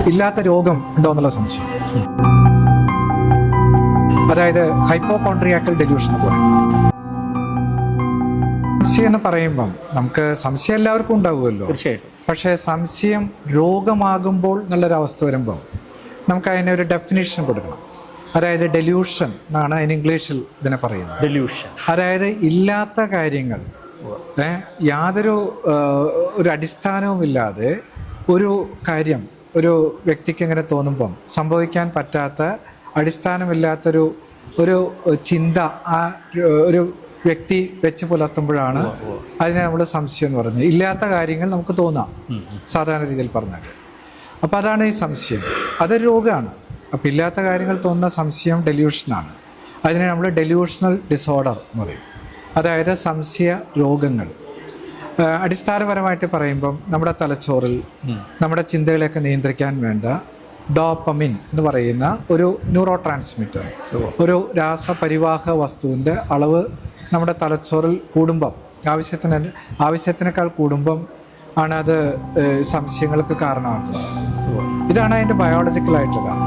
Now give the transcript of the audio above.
ഇല്ലാത്ത രോഗം ഉണ്ടോ എന്നുള്ള സംശയം. അതായത് ഹൈപ്പോകോൺട്രിയാക്കൽ ഡെലൂഷൻ എന്ന് പറയും. സംശയം എന്ന് പറയുമ്പം നമുക്ക് സംശയം എല്ലാവർക്കും ഉണ്ടാവുമല്ലോ. തീർച്ചയായിട്ടും. പക്ഷേ സംശയം രോഗമാകുമ്പോൾ എന്നുള്ളൊരവസ്ഥ വരുമ്പോൾ നമുക്ക് അതിനെ ഒരു ഡെഫിനേഷൻ കൊടുക്കണം. അതായത് ഡെലൂഷൻ എന്നാണ് അതിന് ഇംഗ്ലീഷിൽ ഇതിനെ പറയുന്നത്. ഡെലൂഷൻ അതായത് ഇല്ലാത്ത കാര്യങ്ങൾ യാതൊരു ഒരു അടിസ്ഥാനവുമില്ലാതെ ഒരു കാര്യം ഒരു വ്യക്തിക്ക് ഇങ്ങനെ തോന്നുമ്പം സംഭവിക്കാൻ പറ്റാത്ത അടിസ്ഥാനമില്ലാത്തൊരു ഒരു ചിന്ത ആ ഒരു വ്യക്തി വെച്ച് പുലർത്തുമ്പോഴാണ് അതിനെ നമ്മൾ സംശയം എന്ന് പറയുന്നത്. ഇല്ലാത്ത കാര്യങ്ങൾ നമുക്ക് തോന്നാം സാധാരണ രീതിയിൽ പറഞ്ഞാൽ. അപ്പോൾ അതാണ് ഈ സംശയം. അതൊരു രോഗമാണ്. അപ്പോൾ ഇല്ലാത്ത കാര്യങ്ങൾ തോന്നുന്ന സംശയം ഡെലൂഷനാണ്. അതിനെ നമ്മൾ ഡെലൂഷണൽ ഡിസോർഡർ എന്ന് പറയും. അതായത് സംശയ രോഗങ്ങൾ. അടിസ്ഥാനപരമായിട്ട് പറയുമ്പം നമ്മുടെ തലച്ചോറിൽ നമ്മുടെ ചിന്തകളെയൊക്കെ നിയന്ത്രിക്കാൻ വേണ്ട ഡോപ്പമിൻ എന്ന് പറയുന്ന ഒരു ന്യൂറോ ട്രാൻസ്മിറ്റർ, ഒരു രാസപരിവാഹ വസ്തുവിൻ്റെ അളവ് നമ്മുടെ തലച്ചോറിൽ കൂടുമ്പം ആവശ്യത്തിനേക്കാൾ കൂടുമ്പം ആണ് അത് സംശയങ്ങൾക്ക് കാരണമാക്കുന്നത്. ഇതാണ് അതിൻ്റെ ബയോളജിക്കലായിട്ടുള്ള കാരണം.